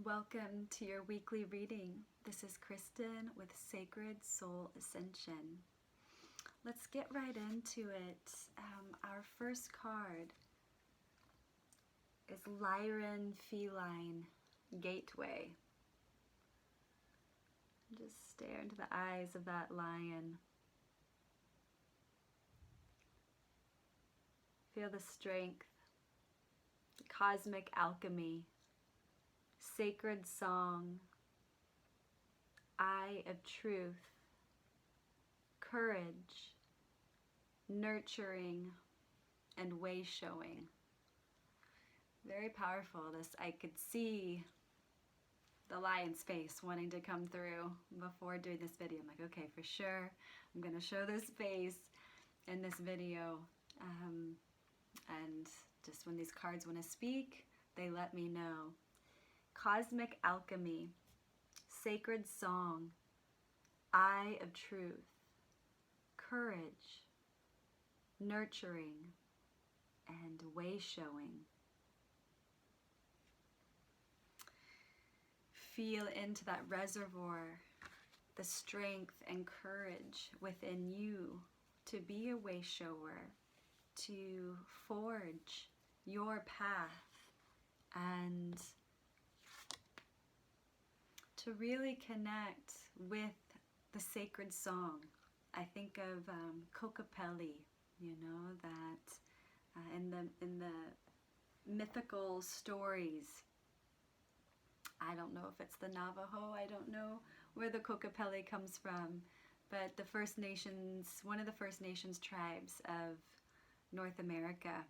Welcome to your weekly reading. This is Kristen with Sacred Soul Ascension. Let's get right into it. Our first card is Lyran Feline Gateway. Just stare into the eyes of that lion. Feel the strength, the cosmic alchemy, sacred song, eye of truth, courage, nurturing, and way showing. Very powerful. I could see the lion's face wanting to come through before doing this video. I'm like, okay, for sure, I'm going to show this face in this video. And just when these cards want to speak, they let me know. Cosmic alchemy, sacred song, eye of truth, courage, nurturing, and way showing. Feel into that reservoir, the strength and courage within you to be a way shower, to forge your path, and to really connect with the sacred song. I think of Kokopelli, that in the mythical stories. I don't know if it's the Navajo, I don't know where the Kokopelli comes from, but one of the First Nations tribes of North America,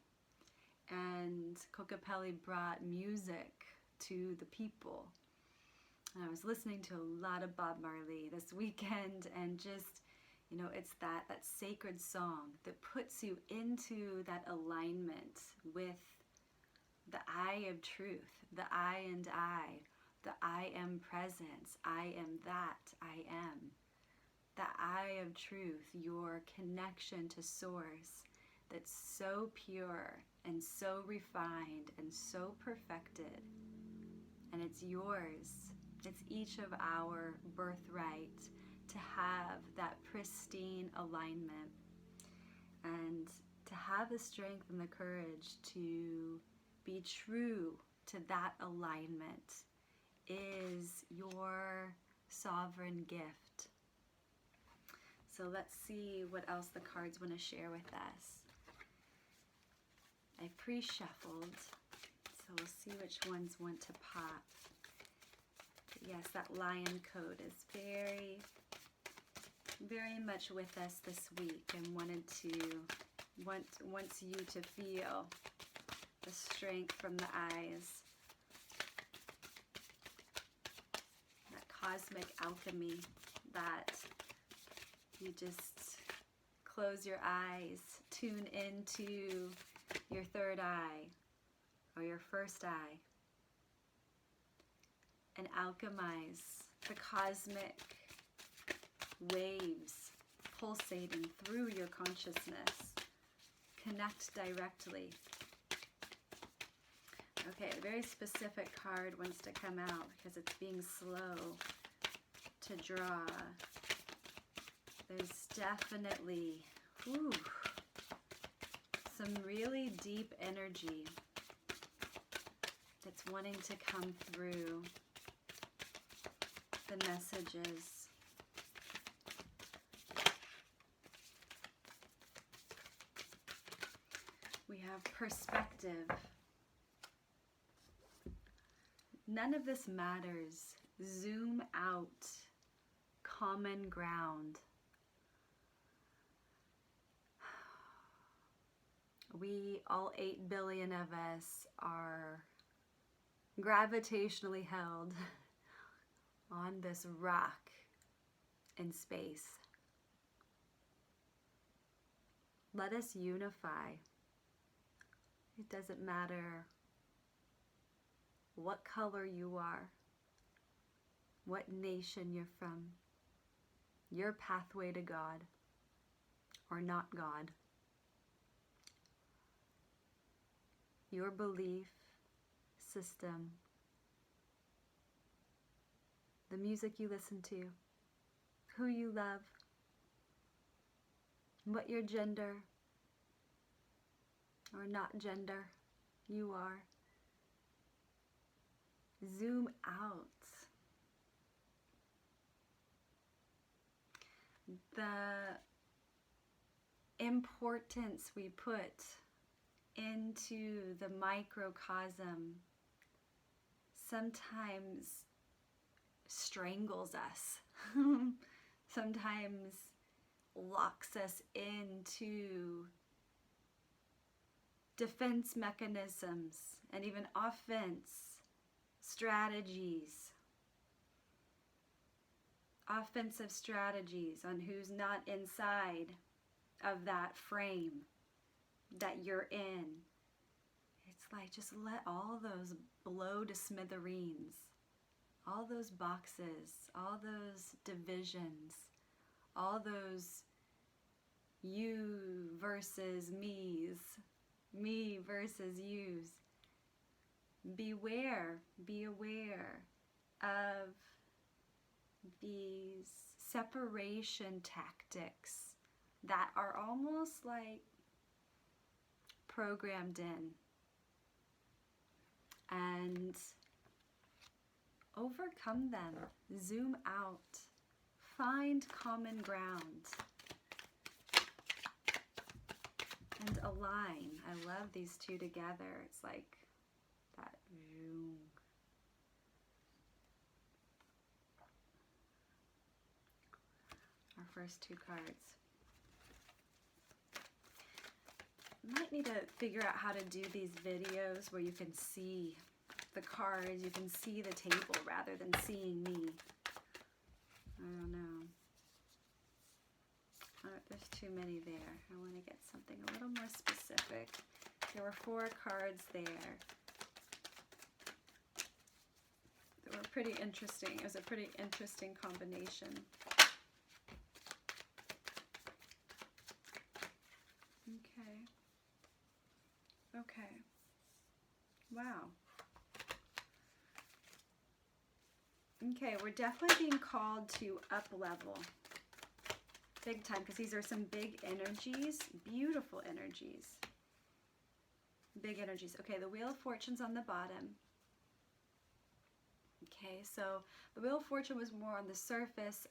and Kokopelli brought music to the people. And I was listening to a lot of Bob Marley this weekend, and just, it's that sacred song that puts you into that alignment with the eye of truth, the I and I, the I am presence, I am that I am. The eye of truth, your connection to source that's so pure and so refined and so perfected, and it's yours. It's each of our birthright to have that pristine alignment and to have the strength and the courage to be true to that alignment is your sovereign gift. So let's see what else the cards want to share with us. I pre-shuffled, so we'll see which ones want to pop. Yes, that lion code is very, very much with us this week, and wants you to feel the strength from the eyes. That cosmic alchemy, that you just close your eyes, tune into your third eye or your first eye, and alchemize the cosmic waves pulsating through your consciousness. Connect directly. Okay, a very specific card wants to come out because it's being slow to draw. There's definitely some really deep energy that's wanting to come through the messages. We have perspective. None of this matters. Zoom out. Common ground. We, all 8 billion of us, are gravitationally held on this rock in space. Let us unify. It doesn't matter what color you are, what nation you're from, your pathway to God or not God, your belief system, the music you listen to, who you love, what your gender or not gender you are. Zoom out. The importance we put into the microcosm sometimes strangles us, sometimes locks us into defense mechanisms and even offense strategies, offensive strategies on who's not inside of that frame that you're in. It's like, just let all those blow to smithereens, all those boxes, all those divisions, all those you versus me's, me versus you's. Be aware of these separation tactics that are almost like programmed in, and overcome them. Zoom out, find common ground, and align. I love these two together. It's like that. Our first two cards. Might need to figure out how to do these videos where you can see the cards, you can see the table rather than seeing me. I don't know. There's too many there. I want to get something a little more specific. There were 4 cards there. They were pretty interesting. It was a pretty interesting combination. Okay. Wow. Okay, we're definitely being called to up level. Big time, because these are some big energies, beautiful energies. Big energies. Okay, the Wheel of Fortune's on the bottom. Okay, so the Wheel of Fortune was more on the surface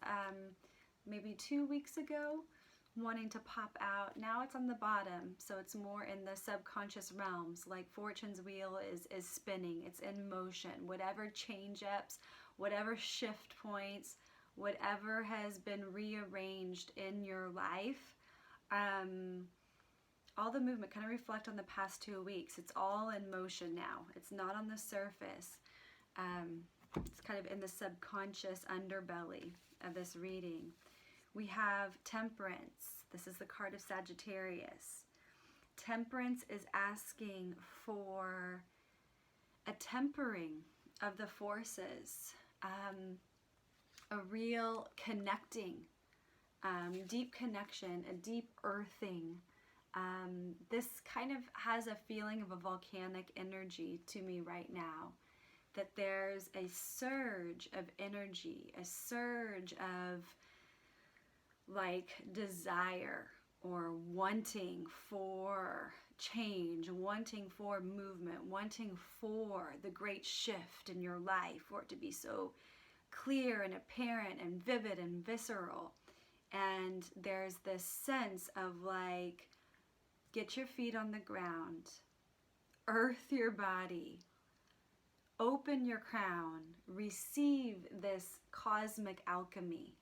maybe 2 weeks ago, wanting to pop out. Now it's on the bottom, so it's more in the subconscious realms. Like Fortune's wheel is spinning, it's in motion. Whatever change-ups, whatever shift points, whatever has been rearranged in your life, all the movement, kind of reflect on the past 2 weeks. It's all in motion now. It's not on the surface. It's kind of in the subconscious underbelly of this reading. We have Temperance. This is the card of Sagittarius. Temperance is asking for a tempering of the forces, a real connecting, deep connection, a deep earthing. This kind of has a feeling of a volcanic energy to me right now, that there's a surge of energy, a surge of like desire or wanting for change, wanting for movement, wanting for the great shift in your life, for it to be so clear and apparent and vivid and visceral. And there's this sense of like, get your feet on the ground, earth your body, open your crown, receive this cosmic alchemy,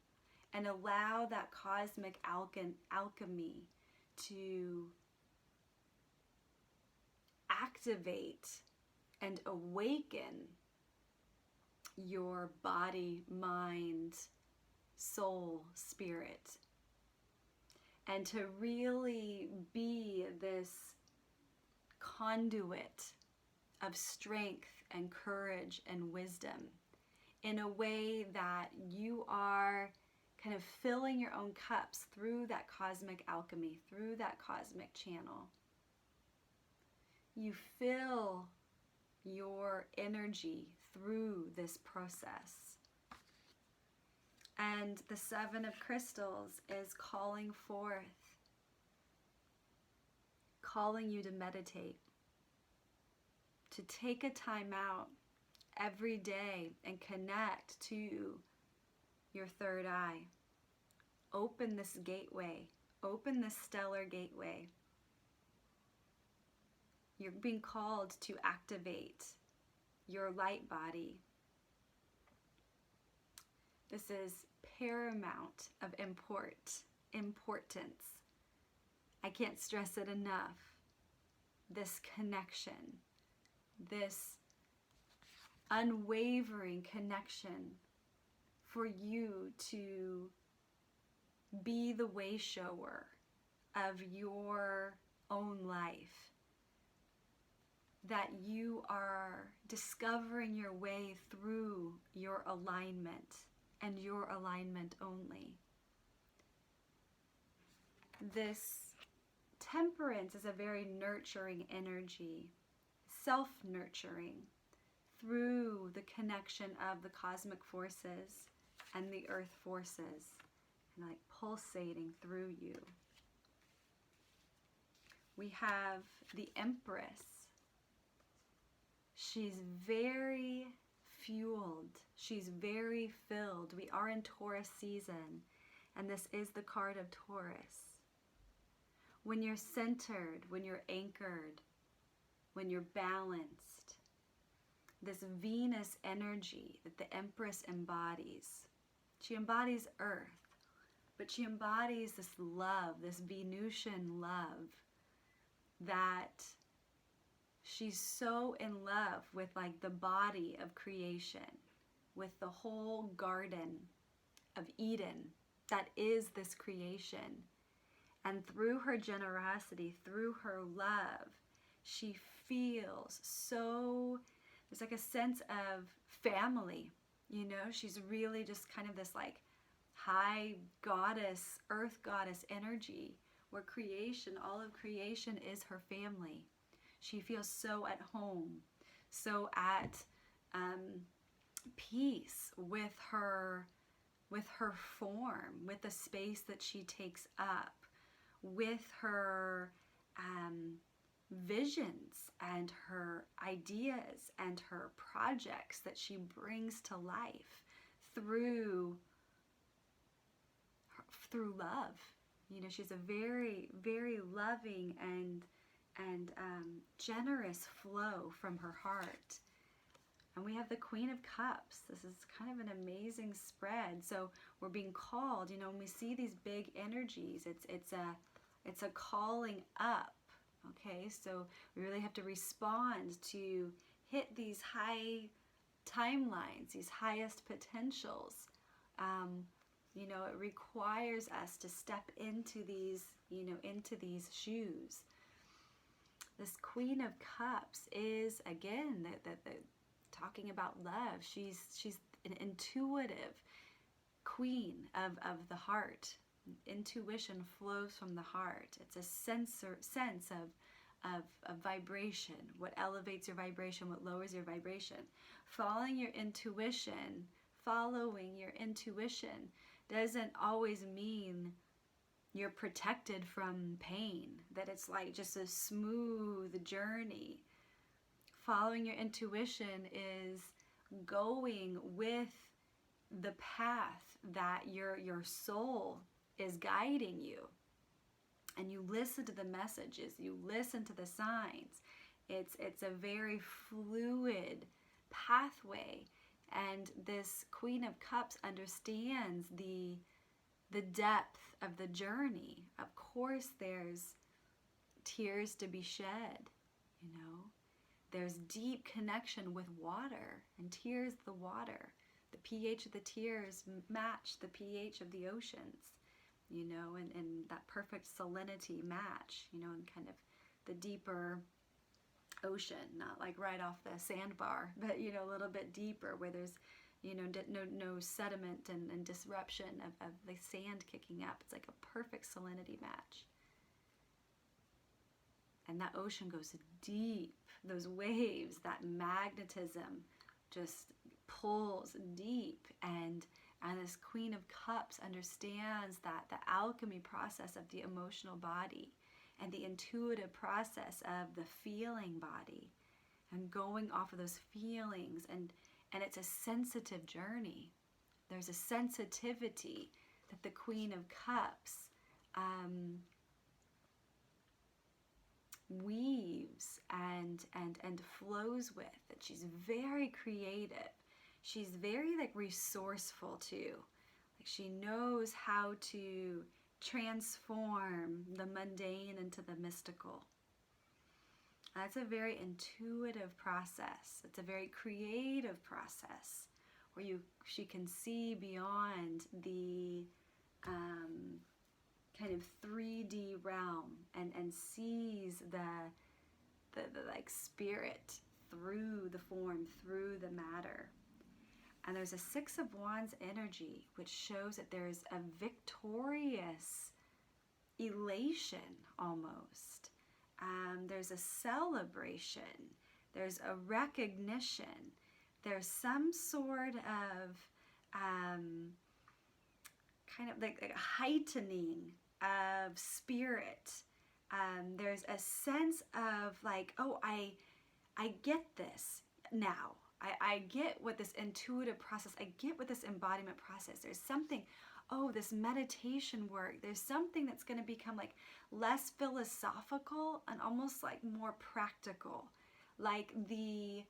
and allow that cosmic alchemy to activate and awaken your body, mind, soul, spirit, and to really be this conduit of strength and courage and wisdom in a way that you are kind of filling your own cups through that cosmic alchemy, through that cosmic channel. You fill your energy through this process. And the Seven of Crystals is calling forth, calling you to meditate, to take a time out every day and connect to your third eye. Open this gateway, open this stellar gateway. You're being called to activate your light body. This is paramount of importance. I can't stress it enough. This connection, this unwavering connection for you to be the way shower of your own life. That you are discovering your way through your alignment and your alignment only. This Temperance is a very nurturing energy, self-nurturing through the connection of the cosmic forces and the earth forces, and like pulsating through you. We have the Empress. She's very fueled. She's very filled. We are in Taurus season, and this is the card of Taurus. When you're centered, when you're anchored, when you're balanced, this Venus energy that the Empress embodies. She embodies Earth, but she embodies this love, this Venusian love, that she's so in love with like the body of creation, with the whole garden of Eden that is this creation. And through her generosity, through her love, she feels so, there's like a sense of family, you know? She's really just kind of this like high goddess, earth goddess energy where creation, all of creation is her family. She feels so at home, so at peace with her form, with the space that she takes up, with her visions and her ideas and her projects that she brings to life through love. You know, she's a very, very loving and generous flow from her heart. And we have the Queen of Cups. This is kind of an amazing spread. So we're being called, you know, when we see these big energies, it's a calling up. Okay, so we really have to respond to hit these high timelines, these highest potentials. You know, it requires us to step into these, you know, into these shoes. This Queen of Cups is, again, the talking about love. She's an intuitive queen of the heart. Intuition flows from the heart. It's a sense of vibration. What elevates your vibration, what lowers your vibration. Following your intuition doesn't always mean you're protected from pain, that it's like just a smooth journey. Following your intuition is going with the path that your soul is guiding you. And you listen to the messages, you listen to the signs. It's a very fluid pathway. And this Queen of Cups understands the depth of the journey. Of course, there's tears to be shed, you know. There's deep connection with water, and tears the water. The pH of the tears match the pH of the oceans, you know, and that perfect salinity match, you know, and kind of the deeper ocean, not like right off the sandbar, but, you know, a little bit deeper where there's, you know, no sediment and disruption of the sand kicking up. It's like a perfect salinity match. And that ocean goes deep. Those waves, that magnetism just pulls deep. And And this Queen of Cups understands that the alchemy process of the emotional body and the intuitive process of the feeling body and going off of those feelings, and it's a sensitive journey. There's a sensitivity that the Queen of Cups weaves and flows with. That she's very creative. She's very like resourceful too. Like she knows how to transform the mundane into the mystical. That's a very intuitive process. It's a very creative process where she can see beyond the kind of 3D realm and sees the like spirit through the form, through the matter. And there's a Six of Wands energy, which shows that there's a victorious elation almost. There's a celebration. There's a recognition. There's some sort of kind of like a heightening of spirit. There's a sense of like, oh, I get this now. I get what this intuitive process, I get what this embodiment process. There's something, oh, this meditation work, there's something that's going to become like less philosophical and almost like more practical. Like the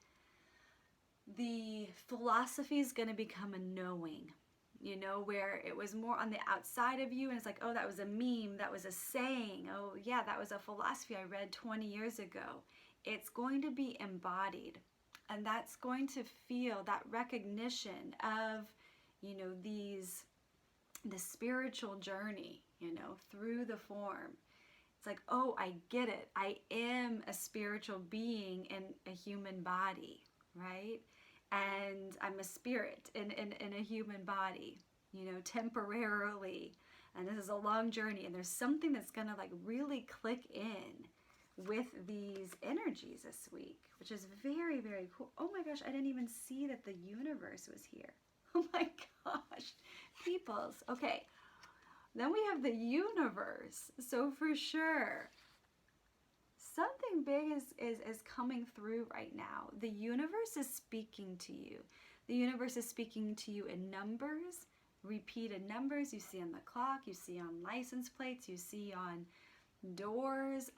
philosophy is going to become a knowing, you know, where it was more on the outside of you and it's like, oh, that was a meme, that was a saying, oh yeah, that was a philosophy I read 20 years ago. It's going to be embodied. And that's going to feel that recognition of, you know, the spiritual journey, you know, through the form. It's like, oh, I get it. I am a spiritual being in a human body, right? And I'm a spirit in a human body, you know, temporarily. And this is a long journey. And there's something that's going to like really click in with these energies this week, which is very, very cool. Oh my gosh, I didn't even see that the universe was here. Oh my gosh, peoples. Okay, then we have the universe. So for sure, something big is coming through right now. The universe is speaking to you. The universe is speaking to you in numbers, repeated numbers you see on the clock, you see on license plates, you see on doors.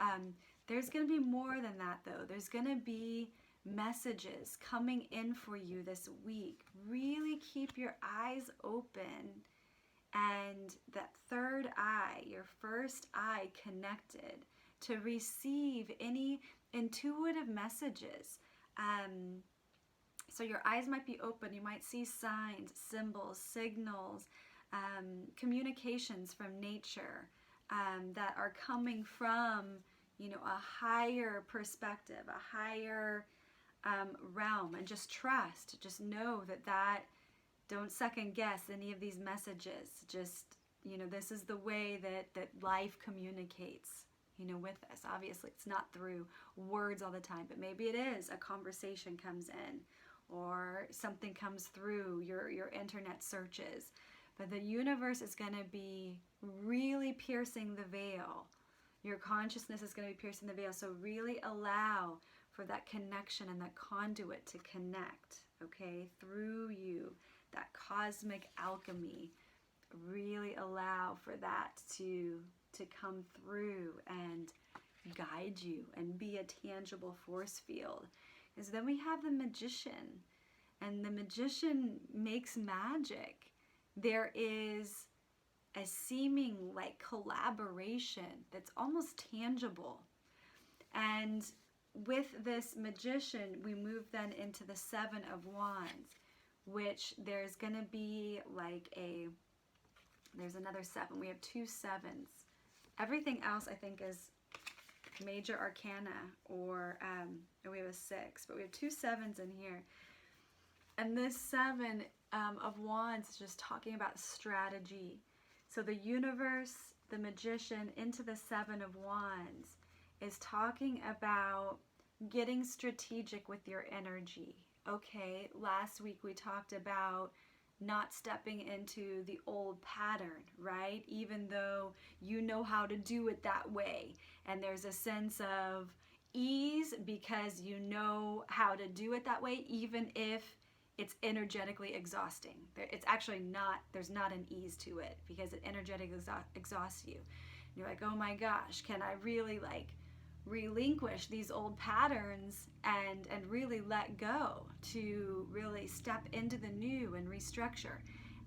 There's going to be more than that though. There's going to be messages coming in for you this week. Really keep your eyes open and that third eye, your first eye connected to receive any intuitive messages. So your eyes might be open. You might see signs, symbols, signals, communications from nature that are coming from, you know, a higher perspective, a higher realm. And just trust, just know that don't second guess any of these messages. Just, you know, this is the way that life communicates, you know, with us. Obviously it's not through words all the time, but maybe it is. A conversation comes in or something comes through your internet searches. But the universe is going to be really piercing the veil. Your consciousness is going to be piercing the veil. So really allow for that connection and that conduit to connect, okay, through you, that cosmic alchemy. Really allow for that to come through and guide you and be a tangible force field. Because then we have the magician, and the magician makes magic. There is a seeming like collaboration that's almost tangible. And with this magician, we move then into the Seven of Wands, which there's going to be like there's another seven. We have two sevens. Everything else I think is major arcana, or we have a six, but we have two sevens in here. And this Seven of Wands is just talking about strategy. So the universe, the magician, into the Seven of Wands is talking about getting strategic with your energy. Okay, last week we talked about not stepping into the old pattern, right? Even though you know how to do it that way. And there's a sense of ease because you know how to do it that way, even if it's energetically exhausting. It's actually not, there's not an ease to it because it energetically exhausts you. You're like, oh my gosh, can I really like relinquish these old patterns and really let go to really step into the new and restructure.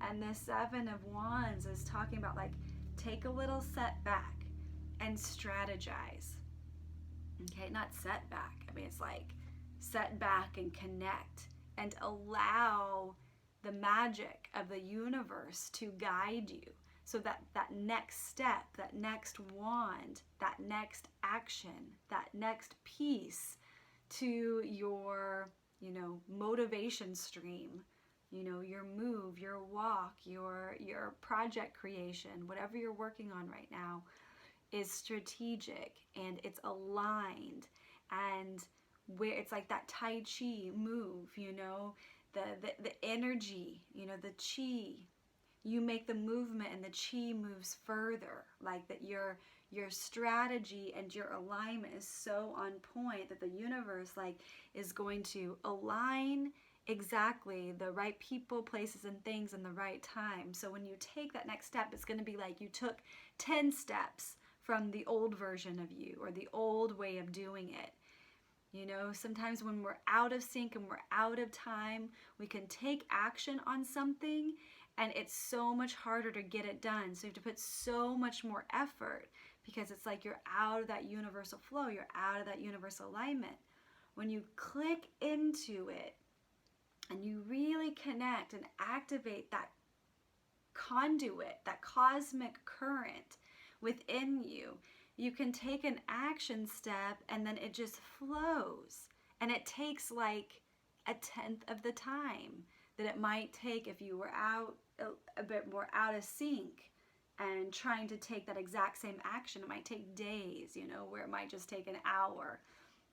And the Seven of Wands is talking about like, take a little setback and strategize. Okay, not setback. I mean, it's like setback and connect and allow the magic of the universe to guide you. So that next step, that next wand, that next action, that next piece to your, motivation stream, your move, your walk, your project creation, whatever you're working on right now is strategic and it's aligned, and where it's like that Tai Chi move, the energy, the chi. You make the movement and the chi moves further, like that your strategy and your alignment is so on point that the universe like is going to align exactly the right people, places, and things in the right time. So when you take that next step, it's going to be like you took 10 steps from the old version of you or the old way of doing it. Sometimes when we're out of sync and we're out of time, we can take action on something and it's so much harder to get it done. So you have to put so much more effort because it's like you're out of that universal flow, you're out of that universal alignment. When you click into it and you really connect and activate that conduit, that cosmic current within you, you can take an action step and then it just flows. And it takes like 1/10 of the time that it might take if you were out a bit more out of sync and trying to take that exact same action. It might take days, where it might just take an hour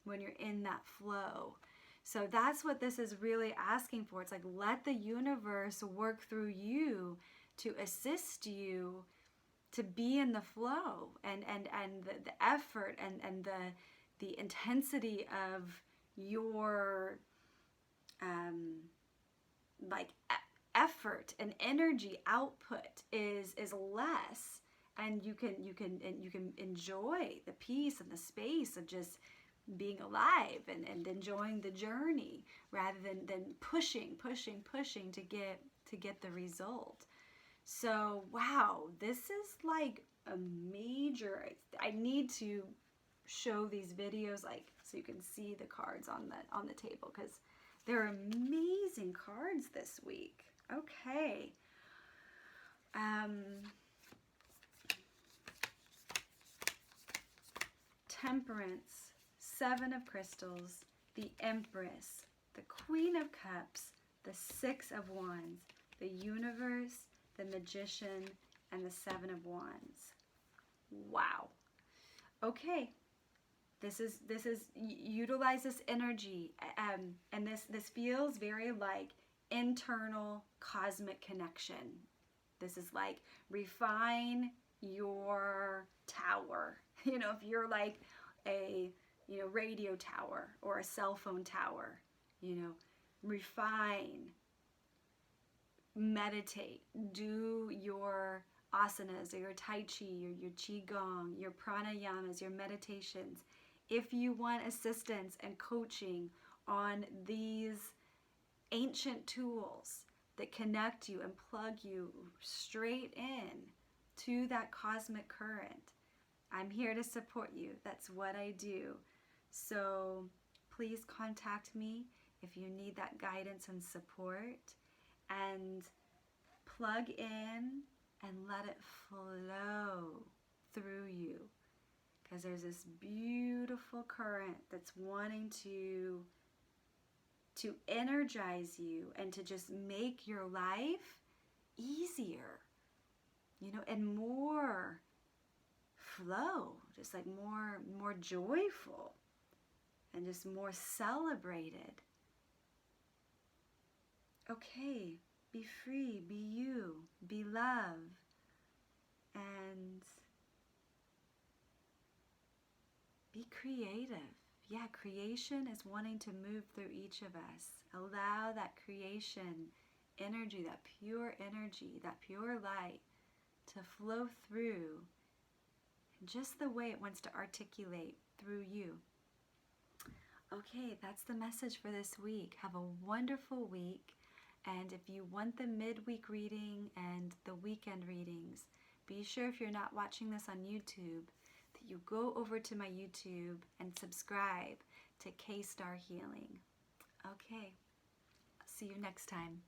when you're in that flow. So that's what this is really asking for. It's like, let the universe work through you to assist you to be in the flow, and the effort and the intensity of your effort and energy output is less, and you can enjoy the peace and the space of just being alive and enjoying the journey rather than pushing to get the result. So wow, this is like a major, I need to show these videos like so you can see the cards on the table because they're amazing cards this week. Okay. Temperance, Seven of Crystals, the Empress, the Queen of Cups, the Six of Wands, the Universe, the Magician, and the Seven of Wands. Wow. Okay. This is utilize this energy, and this feels very like internal cosmic connection. This is like refine your tower. If you're like a radio tower or a cell phone tower, refine, meditate, do your asanas or your tai chi, your qigong, your pranayamas, your meditations. If you want assistance and coaching on these ancient tools that connect you and plug you straight in to that cosmic current, I'm here to support you. That's what I do. So please contact me if you need that guidance and support, and plug in and let it flow through you, because there's this beautiful current that's wanting to energize you and to just make your life easier, and more flow, just like more joyful and just more celebrated. Okay, Be free, be you, be love, and be creative. Yeah, creation is wanting to move through each of us. Allow that creation energy, that pure energy, that pure light to flow through just the way it wants to articulate through you. Okay, that's the message for this week. Have a wonderful week. And if you want the midweek reading and the weekend readings, be sure if you're not watching this on YouTube that you go over to my YouTube and subscribe to K-Star Healing. Okay, see you next time.